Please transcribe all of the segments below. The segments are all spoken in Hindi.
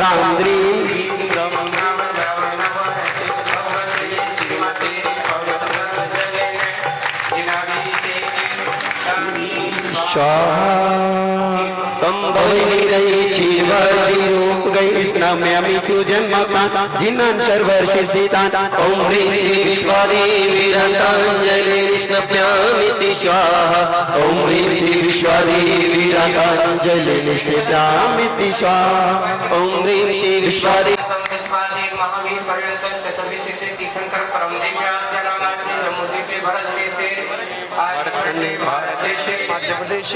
द्राम द्रीम तम भवनी रही क्षीरवर्ती रूप गई स्नाम्यामि सुजन्मता जिन्नान सर्वर सिद्धितान ओम ह्रीं श्री विश्वादेवी रतांजलि निष्णप्यामि स्वाहा ओम ह्रीं श्री विश्वादेवी रतांजलि निष्णप्यामि स्वाहा ओम ह्रीं श्री विश्वादेवी महावीर पर्यंतन चतुर्विध सिद्धि तीर्थंकर परम दिव्याद्यनामाश्री जम्मूद्वीपे भरतक्षेत्रे भारत देश मध्य प्रदेश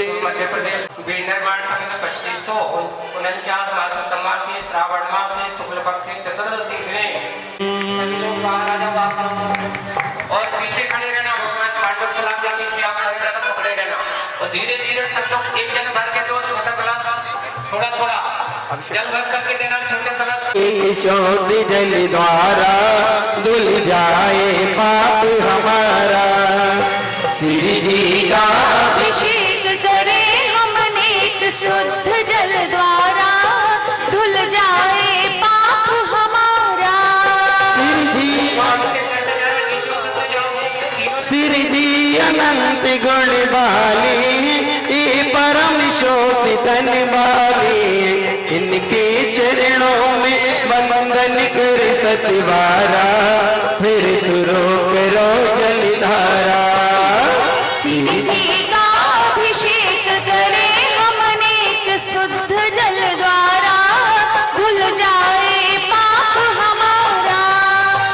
निर्माण 2549 मासोत्तम मासी श्रावण मासे शुक्ल पक्ष चतुर्दशी दिने सभी लोग बाहर आ जाओ और पीछे खड़े रहना। भगवान पांडव सलाम के पीछे आप खड़े रहना, पकड़े रहना और धीरे धीरे सब लोग एक जन भर के दो छोटा गिलास थोड़ा थोड़ा जल भर करके देना। छोटे गिलास शोध जल द्वारा धुल जाए पाप हमारा श्री जी का अभिषेक करे हम नेक शुद्ध जल द्वारा धुल जाए पाप हमारा श्री जी अनंत गुण वाली ये परम शोध धन वाली इनके चरणों में बंधन कर सतवारा फिर सुरो करो जलधारा श्री जी का अभिषेक करे हम नेक शुद्ध जल द्वारा धुल जाए पाप हमारा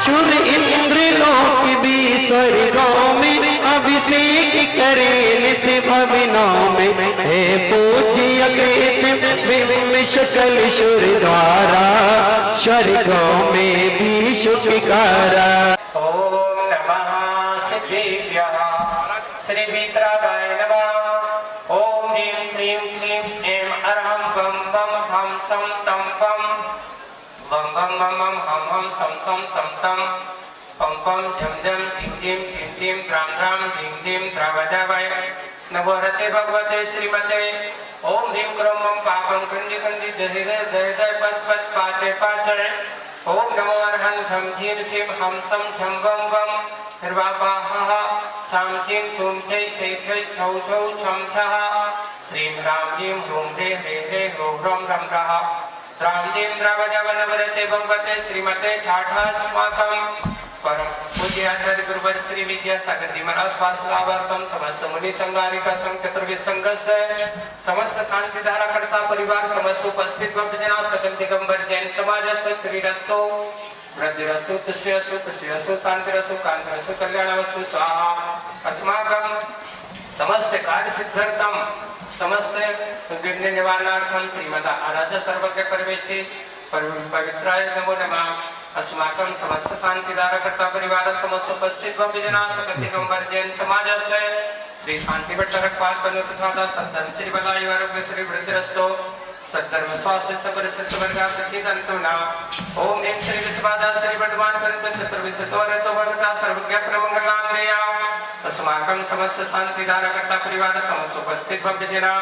शुर इंद्र लोक भी स्वर्गों में अभिषेक करे नित्य भवनों में हे पूज्य कृत विश्वकल शुर द्वारा स्वर्गों में भी शुक्रिकारा। ओम नमः सिद्धेभ्यः श्री वीतरागाय नमः। ओम ह्रीं श्रीं क्लीं ऐं अरहं बम बम हम सम तम पम बम बम बम बम हम हम सम सम तम तम पम पम झम झम झिं झिं छिं छिं त्रां त्रां ह्रीं ह्रीं त्रावदावय नमो रते भगवते श्रीमते। ओम ह्रीं क्रों मम पापं खंडि खंडि दहि दहि पद पद पाचे पाचे। ओम नमो अरहं झं झीं शिव हम सम झं बम बम निर्वापाः छां छिं छुं छै छै छै छौ छौ छं छः श्रीं रां ह्रीं ह्रूं ह्रे ह्रे ह्रे ह्रो ह्रं रं रः रां ह्रीं द्रवदव नवरते भगवते श्रीमते ठाठा स्माकम् परम पूज्य आचार्य गुरुवर श्री विद्यासागर जी महाराज स्वास्थ्यलाभार्थम समस्त मुनि संगारिका संघ चतुर्विध संघर्ष समस्त शांति धारा करता परिवार समस्त उपस्थित भक्तजना सकल दिगंबर जैन समाज श्री रस्तो वृद्धिरस्तु तुष्यस्तु पुष्टिरस्तु शांतिरस्तु कांतिरस्तु कल्याणवस्तु स्वाहा। अस्माकं समस्त कार्य सिद्ध्यर्थम समस्त विघ्न निवारणार्थम श्रीमता आराध्य सर्वज्ञ परमेष्टि पवित्राय नमो नमः। अस्माकं समस्त शांतिधारा करता परिवार समस्त उपस्थित भक्तजना सकल दिगंबर जैन समाज श्री शांति भट्टरक पाद बनो प्रसाद सद्धर्म श्री बलायु आरोग्य श्री वृद्धिरस्तो सद्धर्म स्वास्थ्य सबर सिद्ध वर्गा प्रसिद्धंतु ना। ओम ह्रीं श्री विश्वादा श्री वर्धमान परंतु चतुर्विशतो रतो भगता सर्वज्ञ प्रमंगलाम्रेया। अस्माकं समस्त शांतिधारा करता परिवार समस्त उपस्थित भक्तजना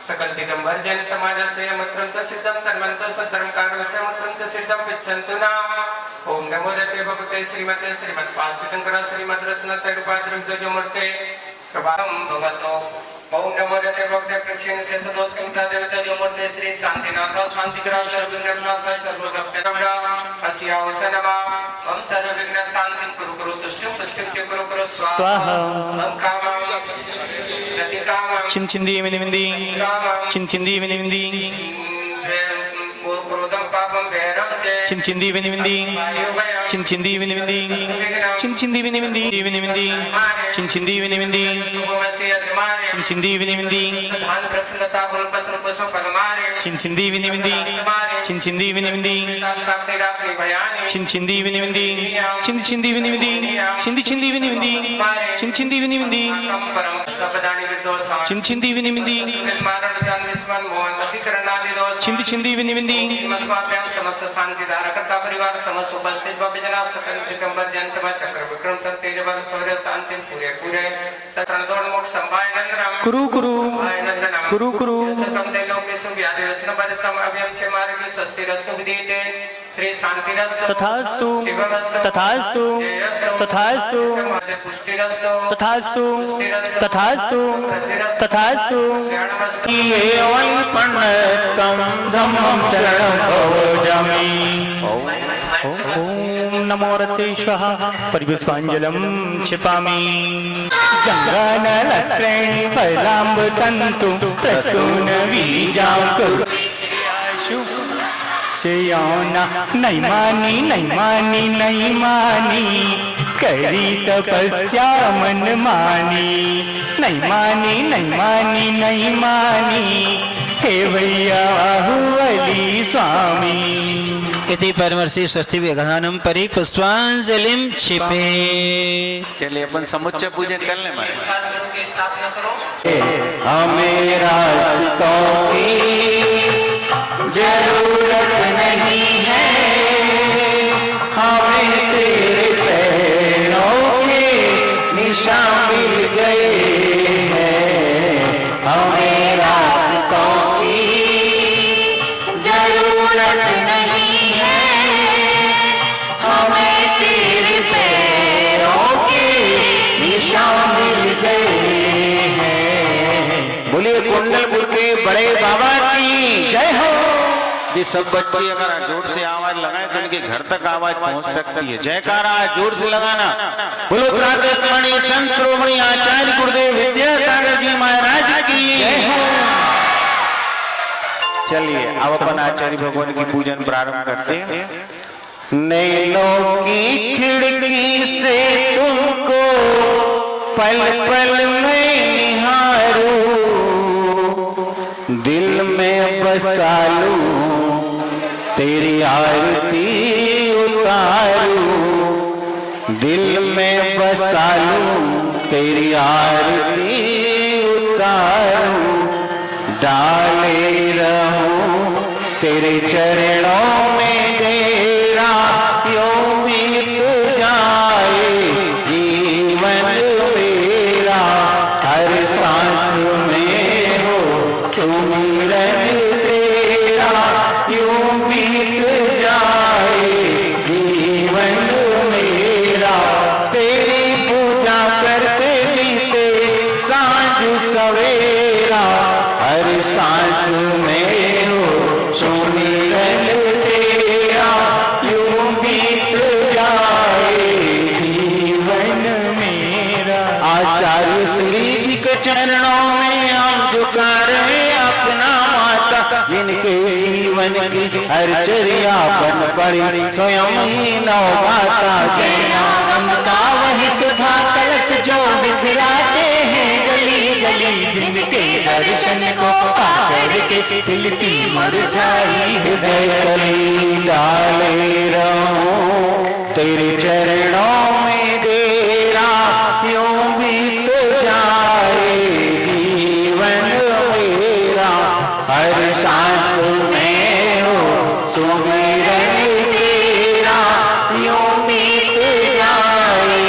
सकल दिगंबर जैन समाज से मंत्रं च सिद्धं तन्मन्तं सद्धर्म कार्य मंत्रं च सिद्धं पिच्छन्तु ना। ओम नमो रते भगवते श्रीमते श्रीमत्पादशंकर श्रीमद्रत्न तैरुपाद्रं द्वजमूर्ते प्रभातं भवतो। ओम नमो रते भगवते प्रक्षेण से सदोषकंता देवता मूर्ते श्री शांतिनाथ शांतिग्रह सर्वविघ्नविनाशाय सर्वगम्यतमरा अस्यावस नमः। ओम सर्वविघ्न शांतिं कुरु कुरु तुष्टिं पुष्टिं च कुरु कुरु स्वाहा। ओम कामं प्रतिकामं चिंचिंदी विनिविंदी चिंचिंदी विनिविंदी क्रोधं पापं वैरं च चिंचिंदी विनिविंदी चिंचिंदी विनिविंदी चिंचिंदी विनिविंदी विनिविंदी चिंचिंदी विनिविंदी चिंचिंदी विनिविंदी धान प्रसन्नता गुणपत्र पुष्प फलमारे चिंचिंदी विनिविंदी चिंचिंदी विनिविंदी साक्षी रात्रि भयानि चिंचिंदी विनिविंदी चिंचिंदी विनिविंदी चिंचिंदी विनिविंदी चिंचिंदी विनिविंदी परम सपदानि विदोषा चिंचिंदी विनिविंदी मारण जान विस्मरण मोहन वशीकरणादि दोष चिंदी विनिविंदी मस्माभ्यां समस्त शांति कार्यकर्ता परिवार समस्त उपस्थित जना सकल दिगंबर जयंत चक्र विक्रम तेज बल शौर्य शांति पूरे पूरे सतरण दौड़ मोक्ष संभाय नंदनम कुरु कुरु कुरु कुरु सकम दे लोकेशु व्याधि वैष्णव पदतम अभयम चे मार्ग स्वस्ति रस्तु विदिते श्री शांति रस्तु तथास्तु तथास्तु तथास्तु तथास्तु तथास्तु तथास्तु केवलपण्णतं धम्मं शरणं भजामि। ओम नमो रतेश्वः परिपुष्पाञ्जलिं क्षिपामि। जङ्गनलश्रेणी फलाम्बतन्तु प्रसूनबीजां कुरु श्रेयोना नैमानी नैमानी नैमानी करी तपस्या मन मानी नैमानी नैमानी नैमानी हे भैया बाहुबली स्वामी। इति परमर्षि स्वस्ति विघ्नानं परिपुष्पाञ्जलिं क्षिपे। चलिए अपन समुच्चय पूजन कर लें हमारे की स्थापना करो। हमें रास्तों की जरूरत नहीं है, हमें तेरे पैरों के निशान मिल गए हैं। हमें रास्तों की जरूरत नहीं है, हमें तेरे पैरों के निशान मिल गए हैं। बोलिए कुंडलपुर के बड़े बाबा की जय हो। ये सब बच्चे अगर जोर से आवाज लगाएं तो उनके घर तक आवाज पहुंच सकती है। जयकारा जोर से लगाना। बोलो प्रातस्मरणीय संत शिरोमणि आचार्य गुरुदेव विद्यासागर जी महाराज की जय हो। चलिए अब अपन आचार्य भगवान की पूजन प्रारंभ करते हैं। नैनों की खिड़की से तुमको पल पल में निहारूं, दिल में बसा लूं, तेरी आरती उतारूं, दिल में बसा लूं, तेरी आरती उतारूं, डाले रहूं तेरे चरणों में तेरा यूं बीत जाए जीवन मेरा, हर सांस में हो सुमिरन तेरा, यूं बीत जाए जीवन मेरा, तेरी पूजा करते बीते सांझ सवेरा, हर सांस में हो सुमिरन तेरा, यूं बीत जाए जीवन मेरा। आचार्य श्री जी के चरणों में हम झुका रहे अपना माता, जिनके जीवन की हर चर्या बन पड़ी स्वयं ही नौ माता। जयनागम का वही सुधा कलश जो बिखराते हैं गली गली, जिनके दर्शन को पाकर के खिलती मुरझाई हृदय कली, डाले रहूं तेरे चरणों में तेरा, यूं बीत जाए जीवन मेरा, हर सांस में हो सुमिरन तेरा, यूं बीत जाए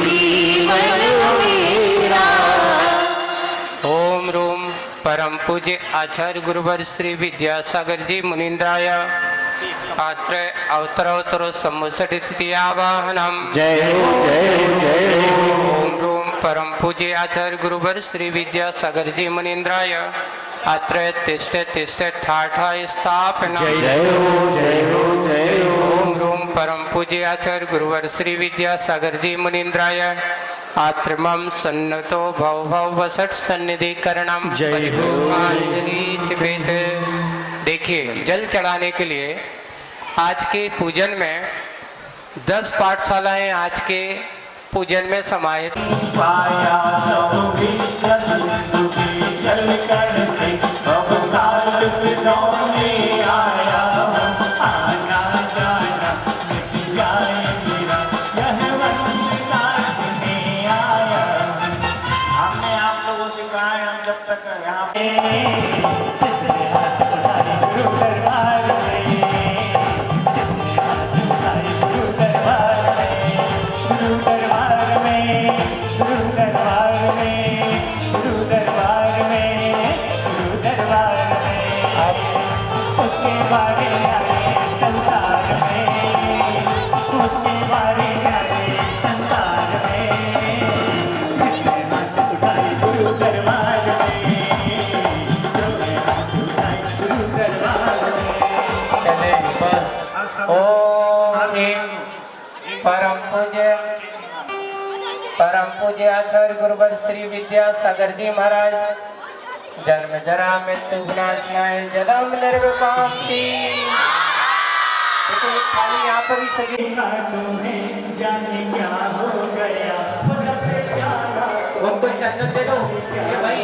जीवन मेरा। ओम रूम परम पूज्य आचार्य गुरुवर श्री विद्यासागर जी मुनीन्द्राय पात्र अवतरोत्तरो सम्मुसटि तृतीयावाहनम। जय हो जय हो जय हो। ओम रूम परम पूज्य आचार्य गुरुवर श्री विद्यासागर जी मुनीन्द्राय पात्र तिष्ठ तिष्ठ ठाठा स्थापना। जय हो जय हो जय हो। ओम रूम परम पूज्य आचार्य गुरुवर श्री विद्यासागर जी मुनीन्द्राय आत्मम सन्नतो भव भव वसट सन्निधि करणम। जय हो। छिपेत। देखिए जल चढ़ाने के लिए आज के पूजन में 10 पाठशालाएं आज के पूजन में समाहित। ओम ह्रीं परम पूज्य आचार्य गुरुवर श्री विद्यासागर जी महाराज जन्म जरा मृत्यु विनाशनाय जलम निर्विकांति। तो खाली यहाँ पर ही सभी उनको चंदन दे दो ये भाई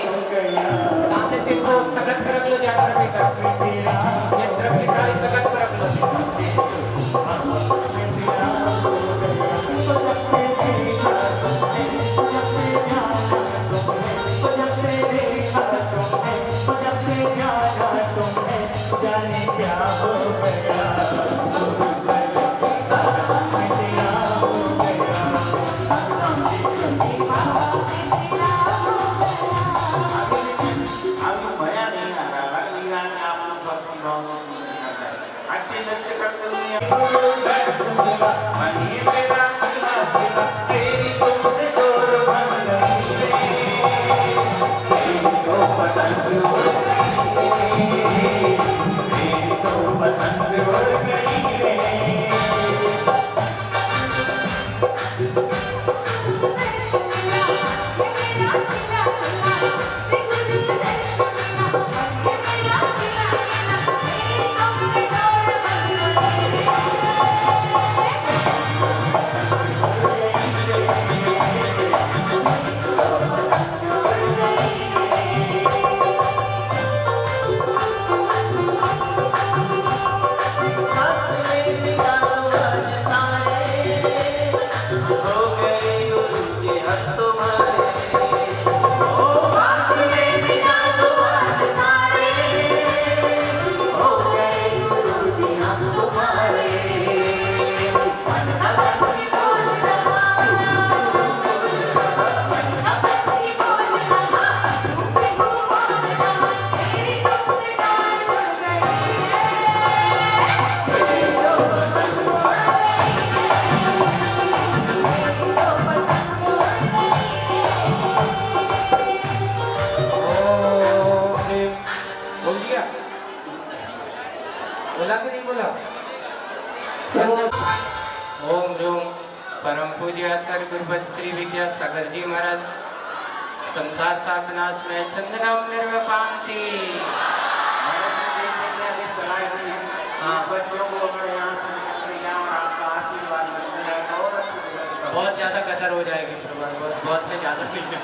सामने से को तकत पर रख लो जाकर बेटा ये तरफ की थाली तकत पर रख लो। ओम ह्रीं परम पूज्य आचार्य गुरुवर श्री विद्यासागर जी महाराज संसार का विनाश में चंदनम निर्विकांति। बहुत ज्यादा कतर हो जाएगी बहुत से ज्यादा नहीं है।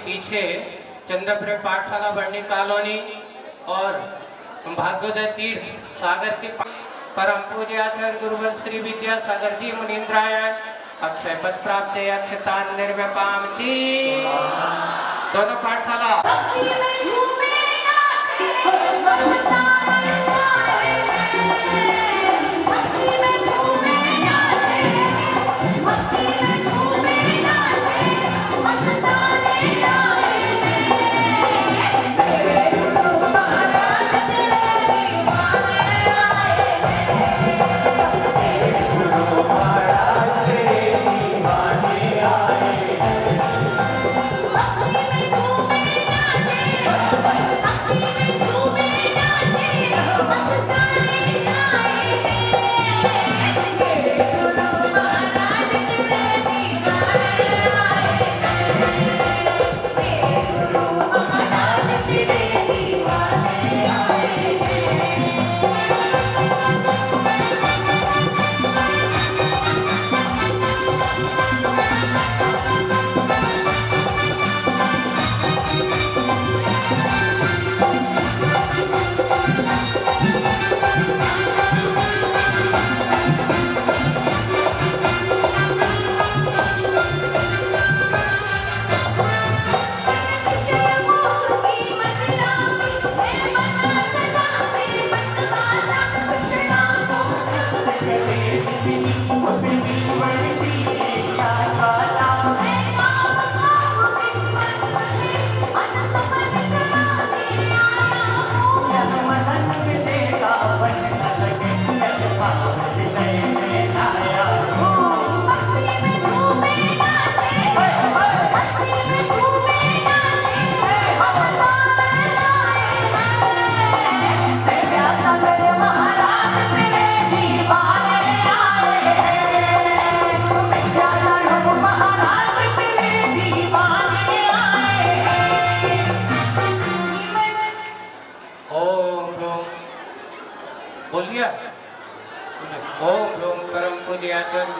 पीछे चंद्रपुर पाठशाला बर्नी कॉलोनी और भाग्योदय तीर्थ सागर के परम पूज्य आचार्य गुरुवर श्री विद्यासागर जी मुनीन्द्राय अक्षय पद प्राप्त अक्षतान निर्विकामति। दोनों पाठशाला Bye.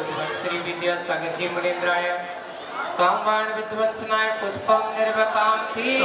श्री विद्यासागर जी मुनीन्द्राय कामबाण विध्वंसनाय पुष्पम निर्वकांति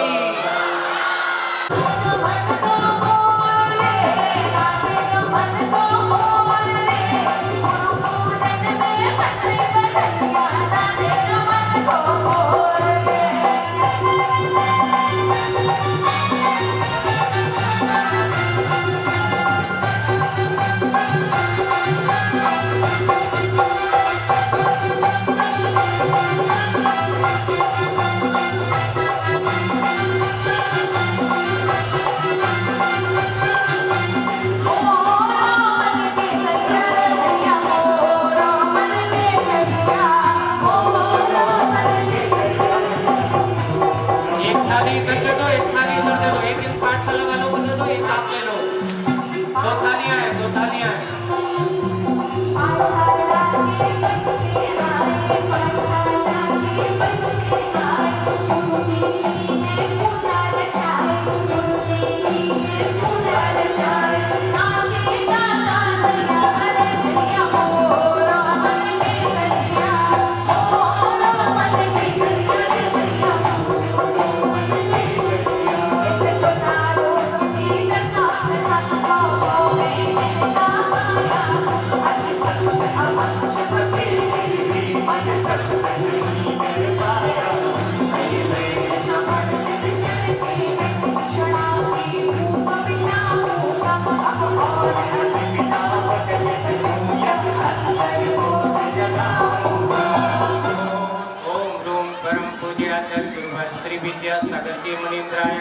श्री विद्यासागर जी मुनीन्द्राय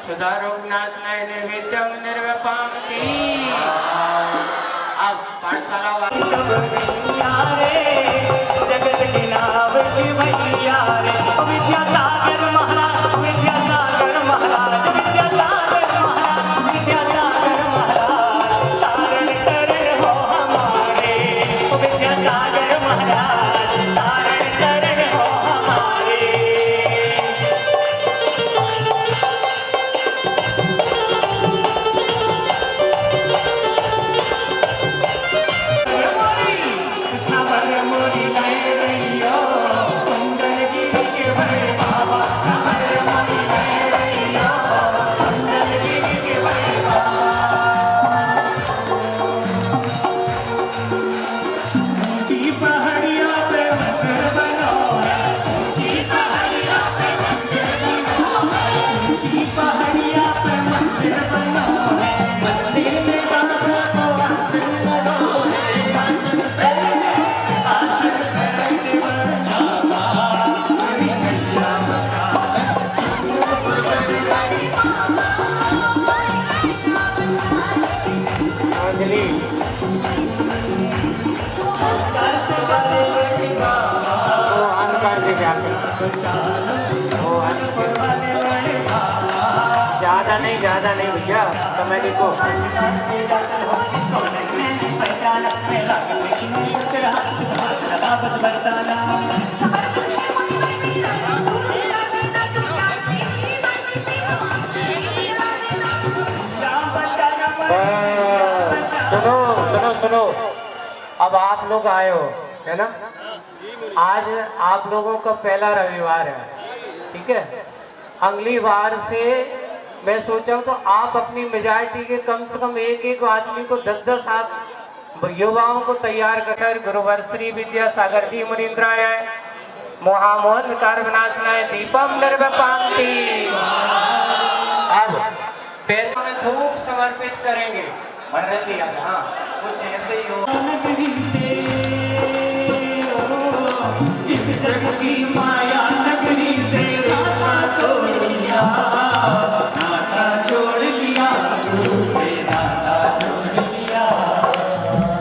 सुधारोगनाशनाय नैवेद्यं निर्वपामति। अब पाठशाला जगत के नाव की भैया रे विद्यासागर महाराज विद्यासागर महाराज विद्यासागर महाराज विद्यासागर महाराज तारण करे हो हमारे विद्यासागर महाराज तारण करे हो हमारे। ज्यादा नहीं भैया समय देखो। सुनो अब आप लोग आए हो है ना। आज आप लोगों का पहला रविवार है, ठीक है। अगली बार से मैं सोचा हूँ तो आप अपनी मेजॉरिटी के कम से कम एक आदमी को 10-10 आप युवाओं को तैयार कर गुरुवर श्री विद्यासागर जी मुनीन्द्राय मोहामोह विकार विनाशनाय दीपम निर्वपामति। अब पैसों में धूप समर्पित करेंगे। हाँ कुछ ऐसे ही हो। माया नगरी से छोड़ लिया नाता जोड़ लिया गुरु से नाता जोड़ लिया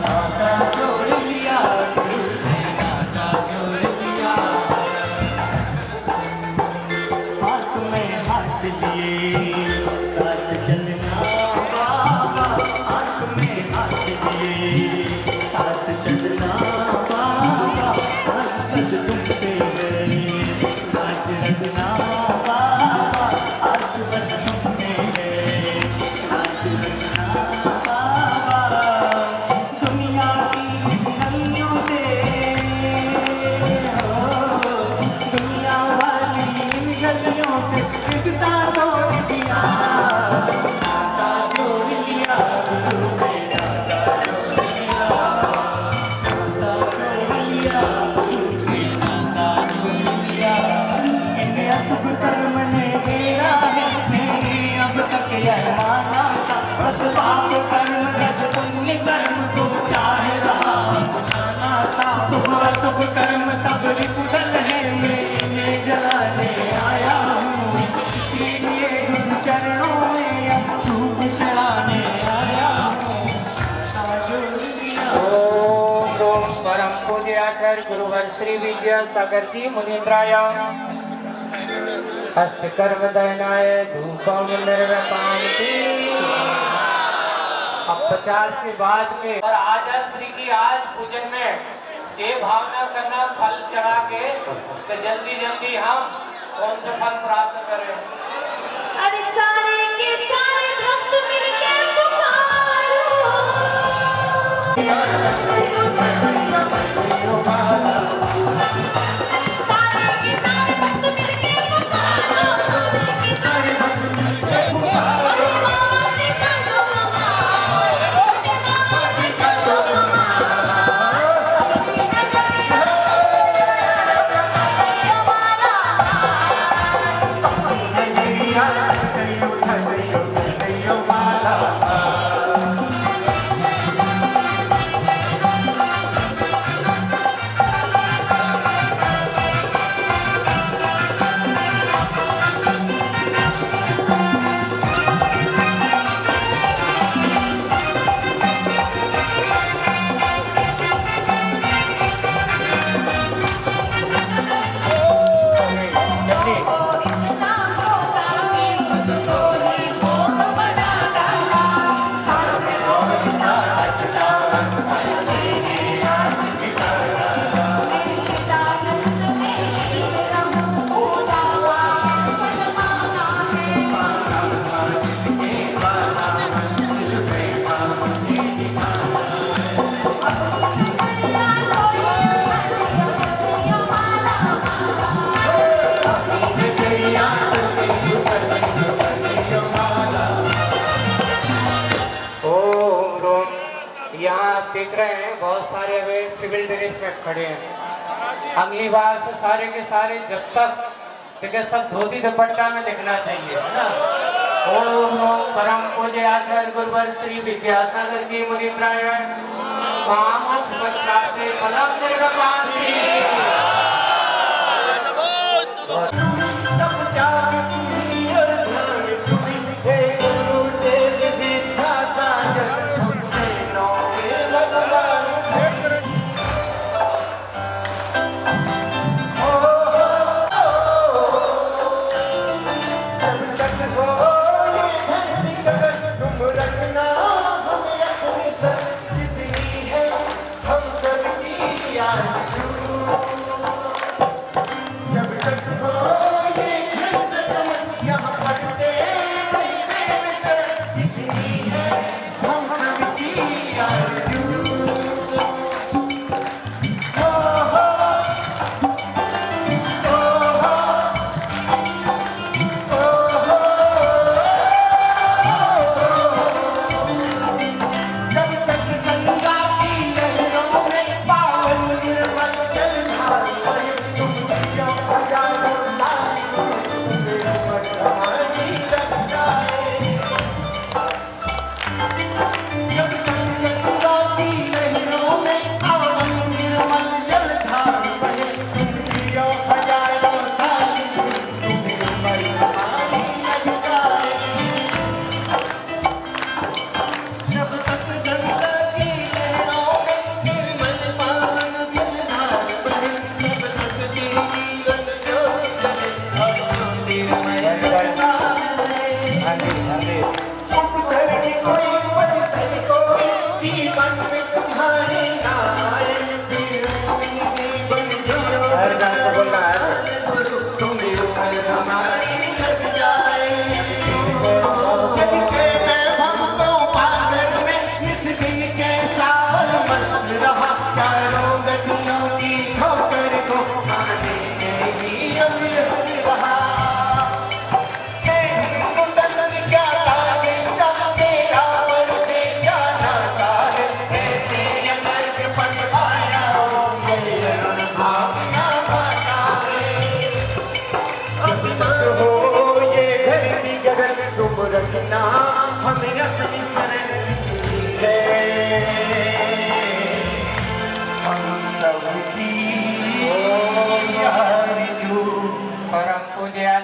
नाता जोड़ लिया गुरु से नाता जोड़ लिया। हाथ में हाथ लिए साथ चलना बाबा हाथ में हाथ लिए साथ चलना। शुभ कर्म सब विकुशल है, मैं इन्हें जलाने आया हूँ, इसीलिए गुरु चरणों में अब धूप चढ़ाने आया हूँ। ओम परम पूज्य आचार्य गुरुवर श्री विद्यासागर जी मुनीन्द्राय हस्तकर्म दयनाय धूपम निर्वपान्ति। अब 50 के बाद में और आचार्य की आज पूजन में ये भावना करना फल चढ़ा के तो जल्दी जल्दी हम कौन सा फल प्राप्त करें। अरे सारे के सारे भक्त मिलके पुकारो, सारे के सारे भक्त मिलके पुकारो, सारे के सारे भक्त मिलके पुकारो, मामा ने करो मामा, मामा ने करो मामा। देख रहे हैं बहुत सारे अभी सिविल ड्रेस में खड़े हैं। अगली बार से सारे के सारे जब तक देखिए सब धोती दुपट्टा में दिखना चाहिए, है ना। ओम ओम परम पूज्य आचार्य गुरुवर श्री विद्यासागर जी मुनीन्द्राय हम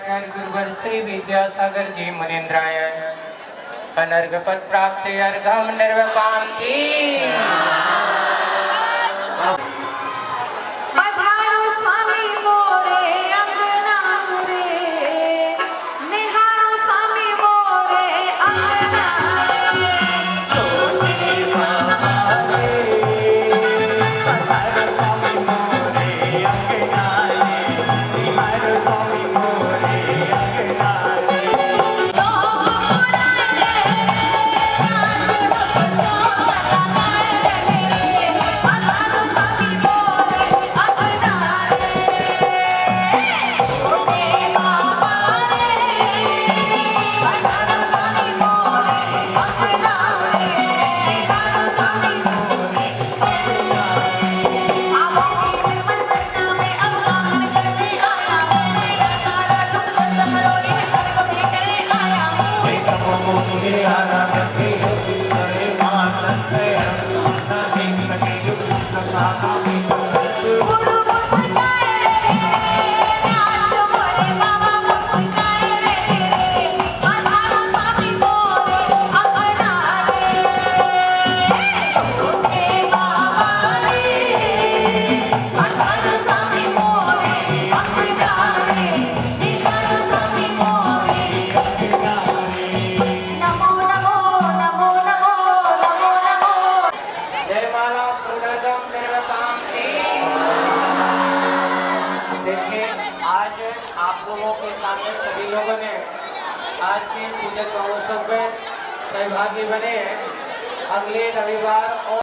आचार्य गुरुवर श्री विद्यासागर जी मुनीन्द्राय अनर्घ पद प्राप्त अर्घम निर्वपान्ति। पधारो स्वामी मोरे अंगना रे, निहारो स्वामी मोरे अंगना आज के पूजन महोत्सव में सहभागी बने। अगले रविवार